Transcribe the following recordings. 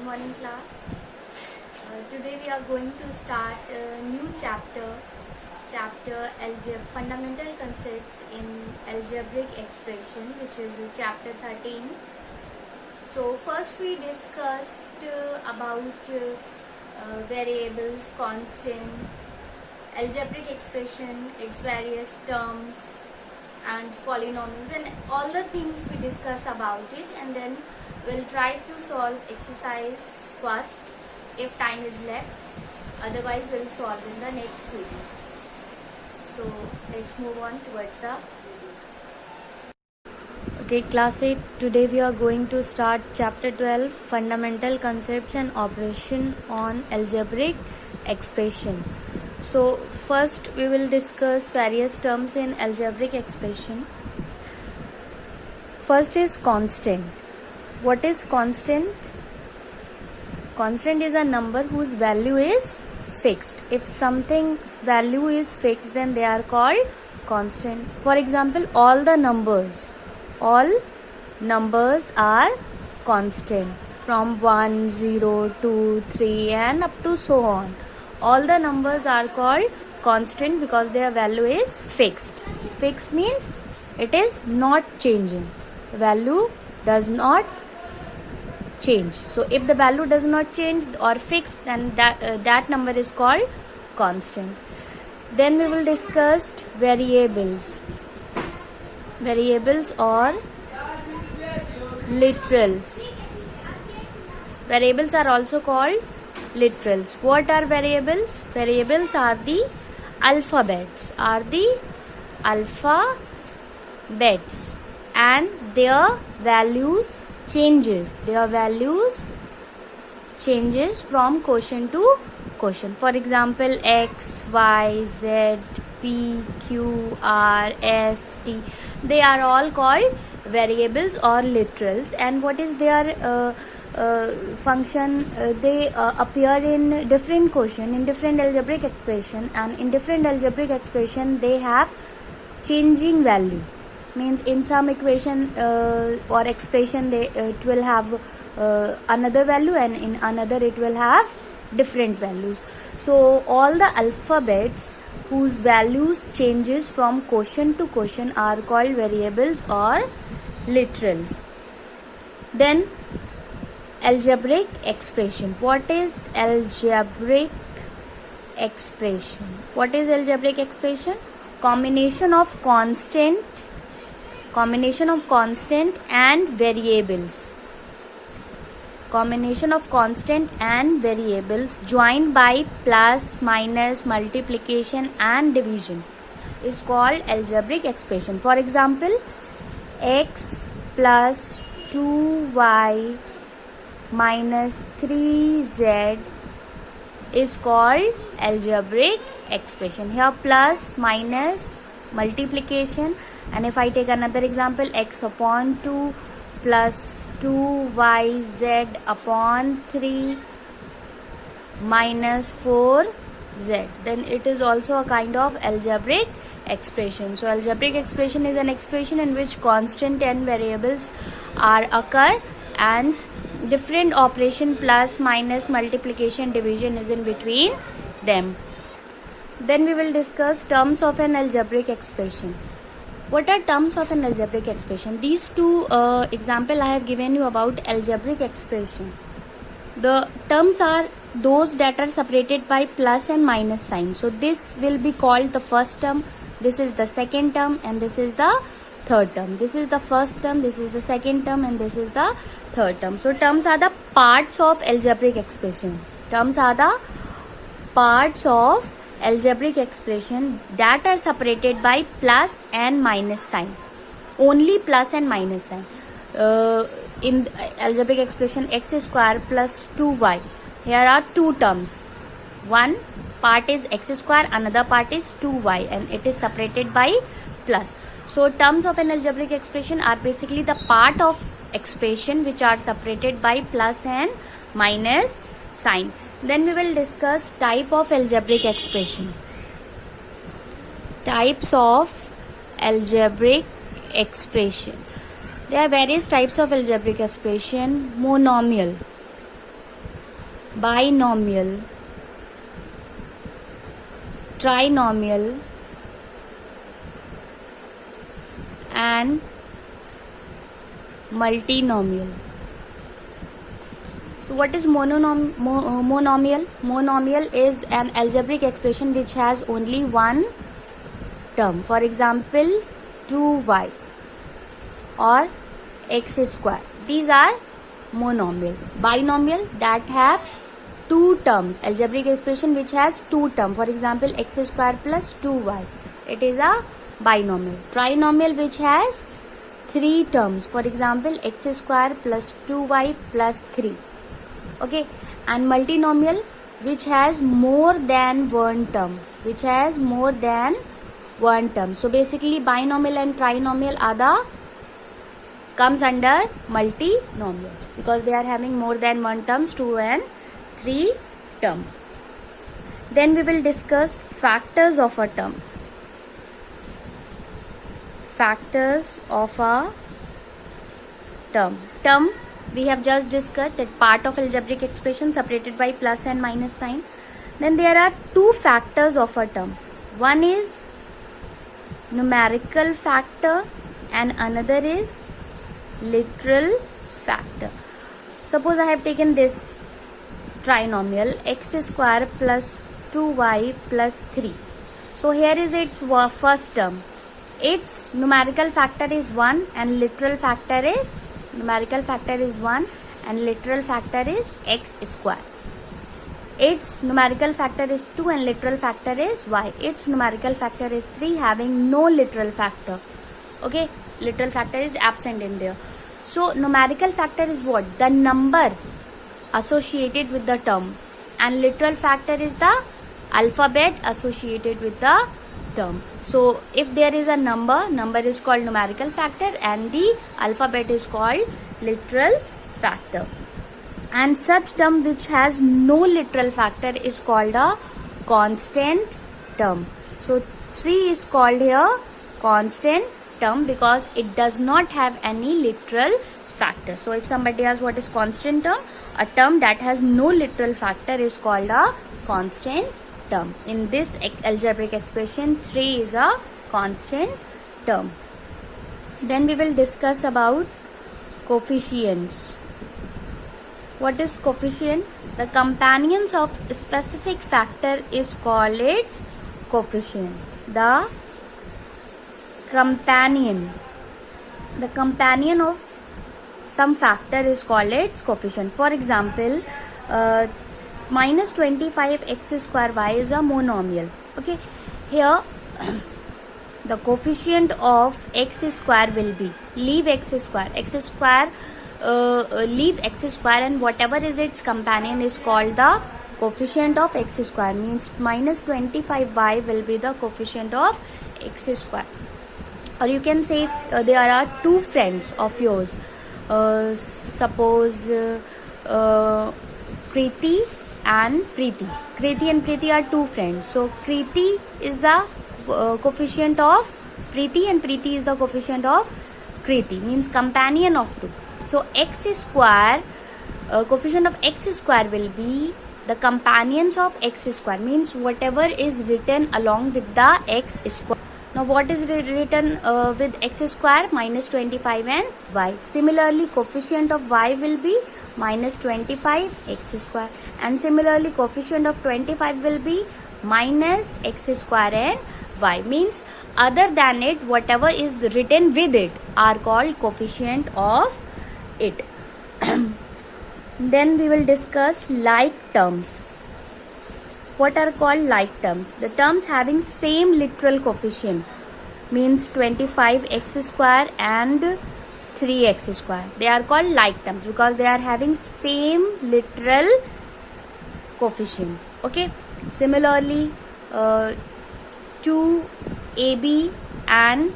morning class. Today we are going to start a new chapter Fundamental Concepts in Algebraic Expression, which is chapter 13. So first we discussed about variables, constant, algebraic expression, its various terms and polynomials, and all the things we discuss about it, and then we'll try to solve exercise first if time is left, otherwise we'll solve in the next video. So let's move on towards the class 8. Today we are going to start chapter 12, Fundamental Concepts and Operation on Algebraic Expression. So first we will discuss various terms in algebraic expression. First is constant. What is constant? Constant is a number whose value is fixed. If something's value is fixed, then they are called constant. For example, all numbers are constant from 1, 0, 2, 3 and up to so on. All the numbers are called constant because their value is fixed. Fixed means it is not changing. The value does not change. So if the value does not change or fixed, then that number is called constant. Then we will discuss variables. Variables or literals. Variables are also called literals. What are variables? Variables are the alphabets. And their values changes. Their values changes from quotient to quotient. For example, X, Y, Z, P, Q, R, S, T. They are all called variables or literals. And what is their function? They appear in different quotient, in different algebraic expression, and in different algebraic expression they have changing value. Means in some equation or expression it will have another value, and in another it will have different values. So all the alphabets whose values changes from quotient to quotient are called variables or literals. Then algebraic expression. What is algebraic expression? What is algebraic expression? Combination of constant and variables. Combination of constant and variables joined by plus, minus, multiplication and division is called algebraic expression. For example, x plus 2y minus 3z is called algebraic expression. Here plus, minus, multiplication, and if I take another example, x upon 2 plus 2yz upon 3 minus 4z, then it is also a kind of algebraic expression. So algebraic expression is an expression in which constant and variables are occur, and different operation plus, minus, multiplication, division is in between them. Then we will discuss terms of an algebraic expression. What are terms of an algebraic expression? These two example I have given you about algebraic expression. The terms are those that are separated by plus and minus sign. So this will be called the first term, this is the second term, and this is the third term. This is the first term, this is the second term, and this is the third term. So terms are the parts of algebraic expression. Terms are the parts of algebraic expression that are separated by plus and minus sign. Only plus and minus sign. In algebraic expression x square plus 2y, here are two terms. One part is x square, another part is 2y, and it is separated by plus. So terms of an algebraic expression are basically the part of expression which are separated by plus and minus sign. Then we will discuss type of algebraic expression. Types of algebraic expression. There are various types of algebraic expression. Monomial. binomial, trinomial, and multinomial. So what is monomial? Monomial is an algebraic expression which has only one term. For example, 2y or x square. These are monomial. Binomial, that have two terms. Algebraic expression which has two terms. For example, x square plus 2y. It is a binomial. Trinomial, which has three terms. For example, x square plus 2y plus 3. Okay. And multinomial, which has more than one term. Which has more than one term. So basically binomial and trinomial are the comes under multinomial because they are having more than one terms, 2 and 3 term. Then we will discuss factors of a term. Factors of a term. Term, we have just discussed that part of algebraic expression separated by plus and minus sign. Then there are two factors of a term. One is numerical factor and another is literal factor. Suppose I have taken this trinomial x square plus 2y plus 3. So here is its first term. Its numerical factor is 1 and literal factor is 1 and literal factor is x square. Its numerical factor is 2 and literal factor is y. Its numerical factor is 3 having no literal factor. Okay, literal factor is absent in there. So numerical factor is what? The number associated with the term, and literal factor is the alphabet associated with the term. So if there is a number is called numerical factor and the alphabet is called literal factor. And such term which has no literal factor is called a constant term. So 3 is called here constant term because it does not have any literal factor. So if somebody asks what is constant term, a term that has no literal factor is called a constant term. In this algebraic expression, 3 is a constant term. Then we will discuss about coefficients. What is coefficient? The companions of a specific factor is called its coefficient. The companion of some factor is called its coefficient. For example, minus 25 x square y is a monomial. Okay, here the coefficient of x square will be, leave x square and whatever is its companion is called the coefficient of x square. Means minus 25y will be the coefficient of x square. Or you can say if there are two friends of yours, suppose Kriti and Preeti. Kriti and Preeti are two friends. So Kriti is the coefficient of Preeti and Preeti is the coefficient of Kriti. Means companion of two. So x square, coefficient of x square will be the companions of x square. Means whatever is written along with the x square. Now what is written with x square? Minus 25 and y. Similarly, coefficient of y will be minus 25 x square. And similarly, coefficient of 25 will be minus x square and y. Means other than it, whatever is written with it are called coefficient of it. Then we will discuss like terms. What are called like terms? The terms having same literal coefficient, means 25x square and 3x square. They are called like terms because they are having same literal coefficient. Okay. Similarly, 2ab and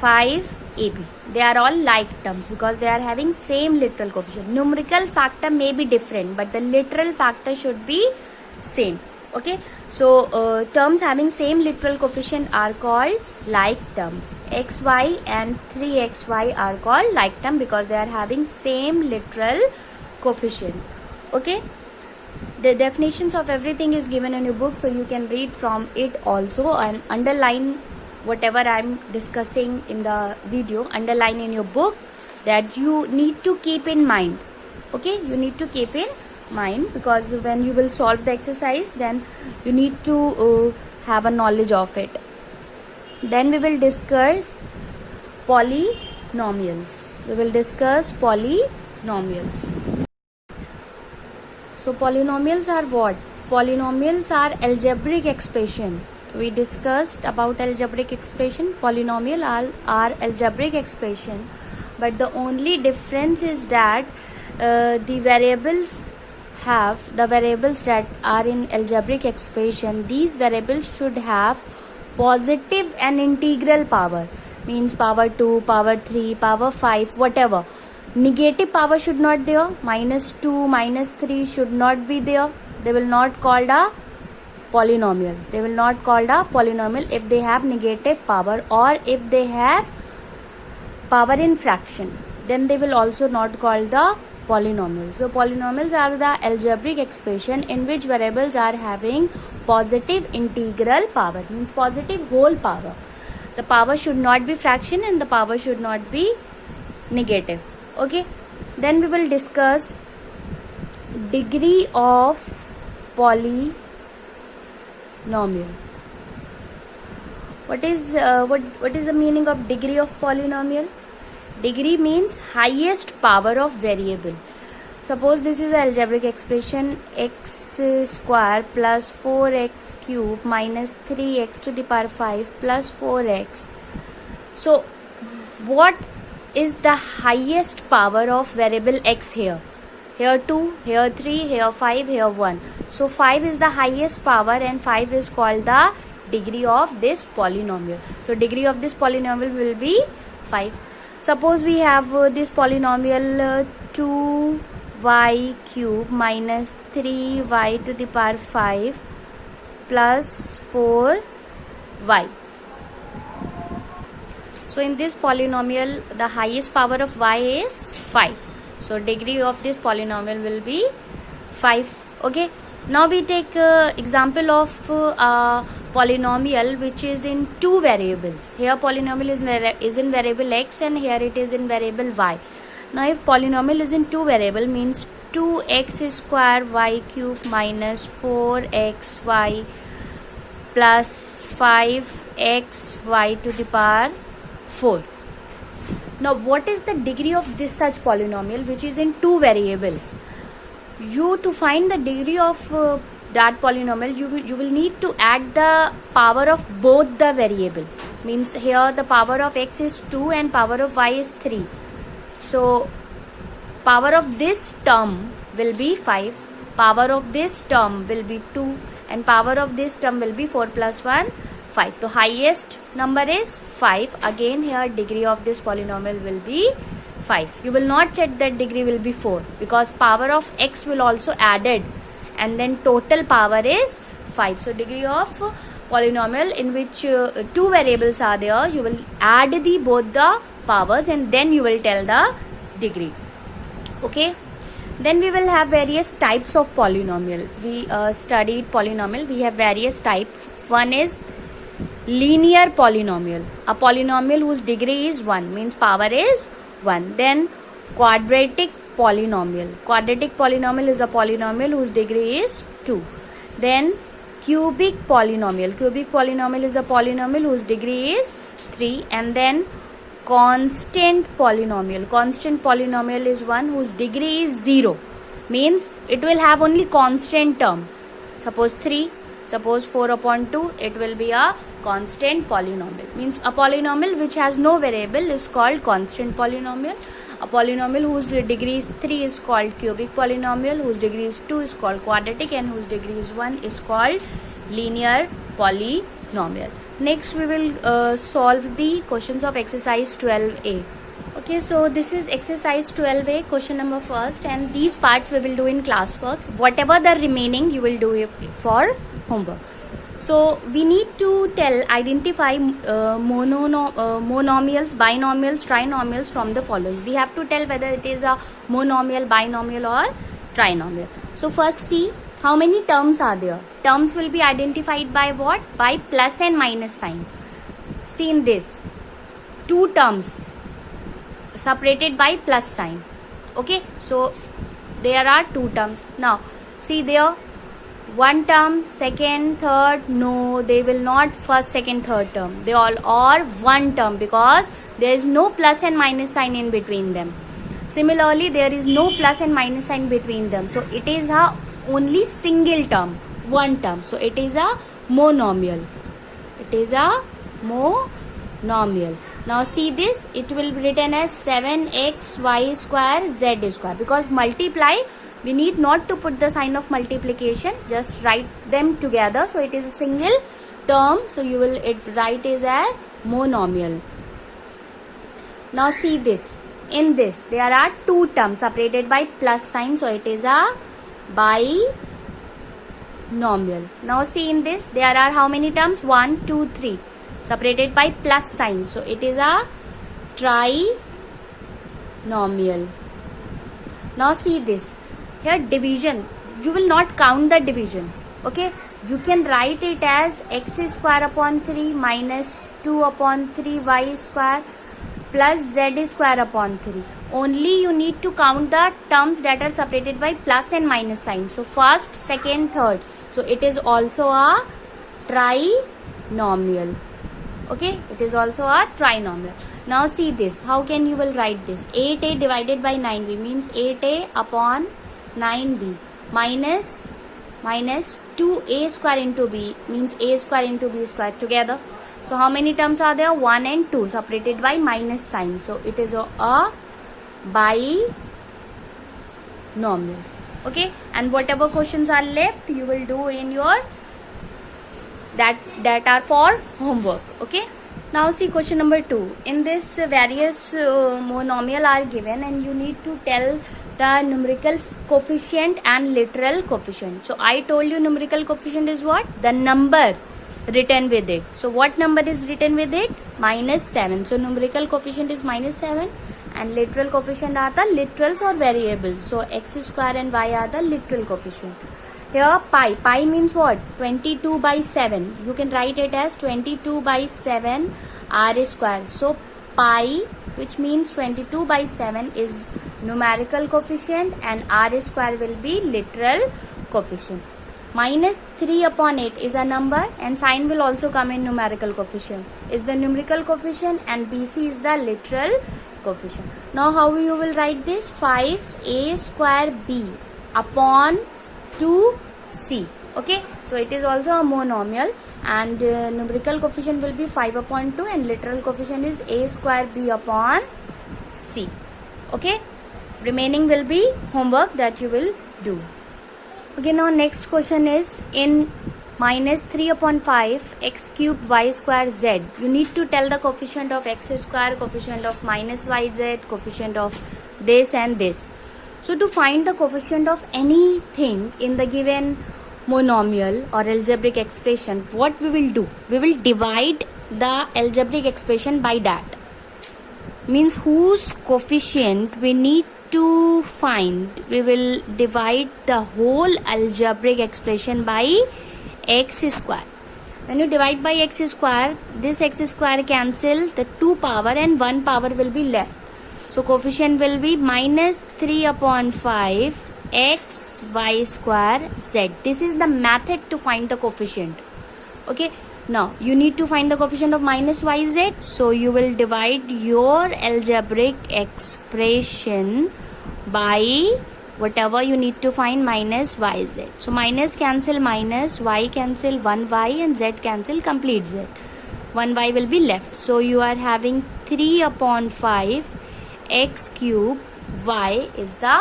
5ab. They are all like terms because they are having same literal coefficient. Numerical factor may be different, but the literal factor should be same. Okay, so terms having same literal coefficient are called like terms. xy and 3xy are called like term because they are having same literal coefficient. Okay, The definitions of everything is given in your book, so you can read from it also and underline whatever I'm discussing in the video. Underline in your book that you need to keep in mind. Okay, you need to keep in mind, because when you will solve the exercise, then you need to have a knowledge of it. Then we will discuss polynomials. So polynomials are what? Polynomials are algebraic expression. We discussed about algebraic expression. Polynomial are algebraic expression, but the only difference is that the variables that are in algebraic expression, these variables should have positive and integral power, means power 2, power 3, power 5, whatever. Negative power should not there. -2, -3 should not be there. They will not called a polynomial. If they have negative power, or if they have power in fraction, then they will also not call the polynomial. So polynomials are the algebraic expression in which variables are having positive integral power, means positive whole power. The power should not be fraction and the power should not be negative. Okay, then we will discuss degree of polynomial. What is the meaning of degree of polynomial? Degree means highest power of variable. Suppose this is algebraic expression x square plus 4x cube minus 3x to the power 5 plus 4x. So what is the highest power of variable x here? Here 2, here 3, here 5, here 1. So 5 is the highest power and 5 is called the degree of this polynomial. So degree of this polynomial will be 5. Suppose we have this polynomial 2y cube minus 3y to the power 5 plus 4y. So in this polynomial, the highest power of y is 5. So degree of this polynomial will be 5. Okay. Now we take example of polynomial which is in two variables. Here polynomial is in variable x and here it is in variable y. Now if polynomial is in two variable, means 2x square y cube minus 4xy plus 5xy to the power 4. Now what is the degree of this such polynomial which is in two variables? To find the degree of that polynomial, you will need to add the power of both the variable. Means here the power of x is 2 and power of y is 3. So power of this term will be 5, power of this term will be 2, and power of this term will be 4 plus 1, 5. So highest number is 5. Again here degree of this polynomial will be 5. You will not check that degree will be 4, because power of x will also added and then total power is 5. So degree of polynomial in which two variables are there, you will add both the powers and then you will tell the degree. Okay. Then we will have various types of polynomial. We studied polynomial. We have various types. One is linear polynomial. A polynomial whose degree is 1, means power is 1. Then quadratic polynomial. Quadratic polynomial is a polynomial whose degree is 2. Then cubic polynomial. Cubic polynomial is a polynomial whose degree is 3. And then constant polynomial. Constant polynomial is one whose degree is 0. Means it will have only constant term. Suppose 3, suppose 4 upon 2, it will be a constant polynomial. Means a polynomial which has no variable is called constant polynomial. A polynomial whose degree is 3 is called cubic polynomial, whose degree is 2 is called quadratic, and whose degree is 1 is called linear polynomial. Next we will solve the questions of exercise 12a. Okay, so this is exercise 12a, question number first, and these parts we will do in classwork. Whatever the remaining you will do it for homework. So we need to identify monomials, binomials, trinomials from the following. We have to tell whether it is a monomial, binomial or trinomial. So first see how many terms are there. Terms will be identified by what? By plus and minus sign. See in this, two terms separated by plus sign. Okay, so there are two terms. Now see there, one term, second, third. No, they will not first, second, third term. They all are one term because there is no plus and minus sign in between them. Similarly, there is no plus and minus sign between them. So it is a only single term, one term. So it is a monomial. It is a monomial. Now see this, it will be written as 7xy square z square. Because multiply, we need not to put the sign of multiplication, just write them together. So it is a single term, so you will write is a monomial. Now see this, in this there are two terms separated by plus sign, so it is a binomial. Now see in this, there are how many terms? 1, 2, 3 separated by plus sign, so it is a trinomial. Now see this, here division, you will not count the division. Okay, you can write it as x square upon 3 minus 2 upon 3 y square plus z square upon 3. Only you need to count the terms that are separated by plus and minus sign. So first, second, third. So it is also a trinomial. Okay, it is also a trinomial. Now see this, how can you will write this? 8a divided by 9b means 8a upon 9b minus 2a square into b means a square into b square together. So how many terms are there? 1 and 2 separated by minus sign. So it is a binomial. Okay, and whatever questions are left, you will do in your that are for homework. Okay, now see question number 2. In this, various monomial are given and you need to tell the numerical coefficient and literal coefficient. So I told you numerical coefficient is what? The number written with it. So what number is written with it? -7. So numerical coefficient is -7 and literal coefficient are the literals or variables. So x square and y are the literal coefficient. Here pi means what? 22 by 7. You can write it as 22 by 7 r square. So pi, which means 22 by 7, is numerical coefficient and r square will be literal coefficient. -3 upon 8 is a number and sign will also come in numerical coefficient. Is the numerical coefficient and BC is the literal coefficient. Now how you will write this? 5a square b upon 2c. Okay, so it is also a monomial and numerical coefficient will be 5 upon 2 and literal coefficient is a square b upon c. Okay, remaining will be homework that you will do. Okay, now next question is in -3 upon 5 x cube y square z. You need to tell the coefficient of x square, coefficient of -yz, coefficient of this and this. So to find the coefficient of anything in the given monomial or algebraic expression, what we will do? We will divide the algebraic expression by that. Means whose coefficient we need to find. We will divide the whole algebraic expression by x square. When you divide by x square, this x square cancel, the 2 power and 1 power will be left. So coefficient will be -3 upon 5 x y square z. This is the method to find the coefficient. Okay, now you need to find the coefficient of -yz. So you will divide your algebraic expression by whatever you need to find -yz. So minus cancel minus, y cancel 1y and z cancel complete z. 1y will be left. So you are having 3 upon 5 x cube y is the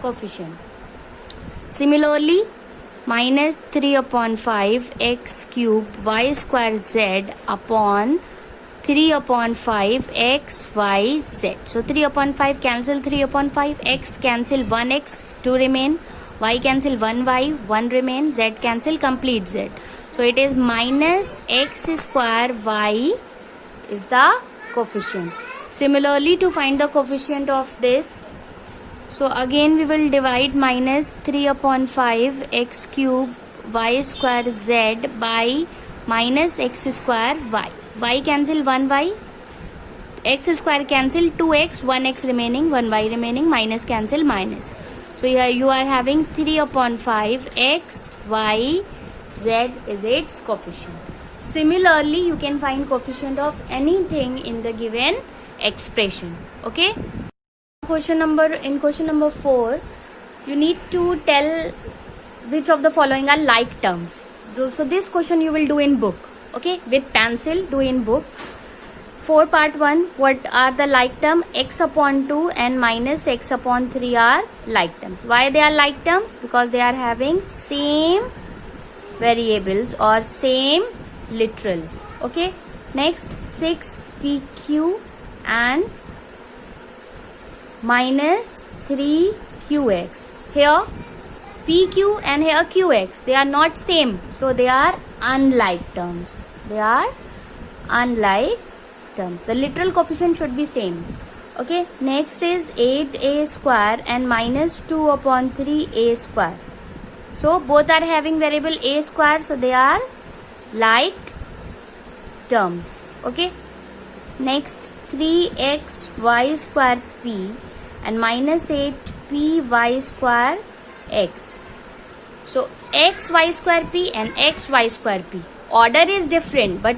coefficient. Similarly, -3 upon 5 x cube y square z upon 3 upon 5 x y z. So 3 upon 5 cancel 3 upon 5, x cancel 1x, 2 remain, y cancel 1y, 1 remain, z cancel complete z. So it is minus x square y is the coefficient. Similarly, to find the coefficient of this So again we will divide minus 3 upon 5 x cube y square z by minus x square y. Y cancel 1y, x square cancel 2x, 1x remaining, 1y remaining, minus cancel minus. So here you are having 3 upon 5 x, y, z is its coefficient. Similarly, you can find coefficient of anything in the given expression. Okay. Question number 4, you need to tell which of the following are like terms. So this question you will do in book. Okay, with pencil, do in book. 4 part 1, what are the like term? X upon 2 and minus x upon 3 are like terms. Why they are like terms? Because they are having same variables or same literals. Okay. Next, 6 pq and minus 3 qx. Here pq and here qx, they are not same, so they are unlike terms. They are unlike terms. The literal coefficient should be same. Okay. Next is 8a square and minus 2 upon 3a square. So both are having variable a square, so they are like terms. Okay. Next, 3xy square p and minus 8py square x. So xy square p and xy square p, order is different but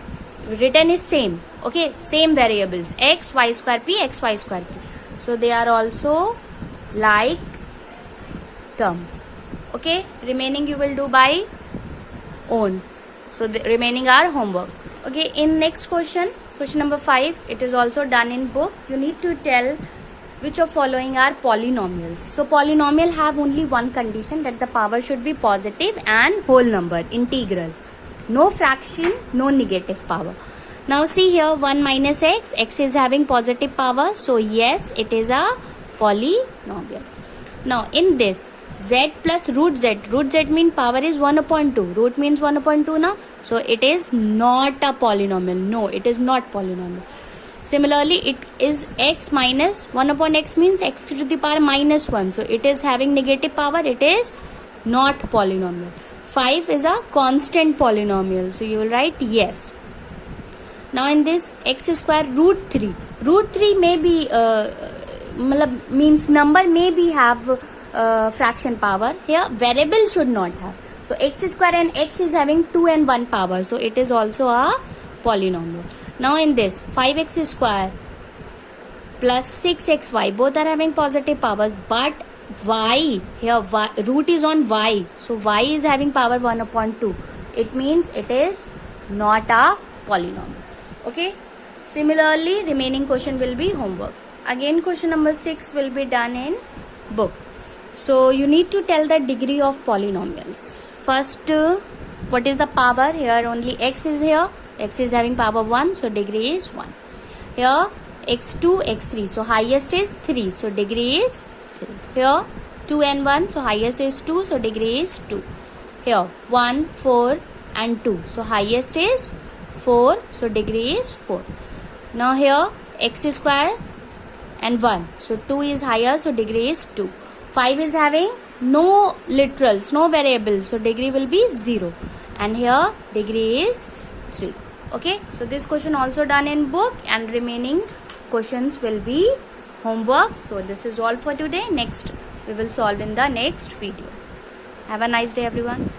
written is same. Okay, same variables, x y square p, x y square p, so they are also like terms. Okay, remaining you will do by own. So the remaining are homework. Okay, in next question number 5, it is also done in book. You need to tell which of following are polynomials. So polynomial have only one condition, that the power should be positive and whole number, integral. No fraction, no negative power. Now see here, 1 minus x, x is having positive power, so yes, it is a polynomial. Now in this, z plus root z means power is 1 upon 2, root means 1 upon 2 now, so it is not a polynomial. No, it is not polynomial. Similarly, it is x minus 1 upon x means x to the power minus 1, so it is having negative power, it is not polynomial. 5 is a constant polynomial, so you will write yes. Now in this, x square root 3 may be means number may be have fraction power. Here variable should not have, so x square and x is having 2 and 1 power, so it is also a polynomial. Now in this, 5x square plus 6xy, both are having positive powers, but y, here y, root is on y, so y is having power 1 upon 2. It means it is not a polynomial. Okay. Similarly, remaining question will be homework. Again, question number 6 will be done in book. So you need to tell the degree of polynomials. First, what is the power? Here only x is here. X is having power 1, so degree is 1. Here x2, x3, so highest is 3, so degree is 3. Here 2 and 1, so highest is 2, so degree is 2. Here 1, 4 and 2, so highest is 4, so degree is 4. Now here x square and 1, so 2 is higher, so degree is 2. 5 is having no literals, no variables, so degree will be 0. And here degree is 3. Okay, so this question also done in book, and remaining questions will be homework. So this is all for today. Next we will solve in the next video. Have a nice day everyone.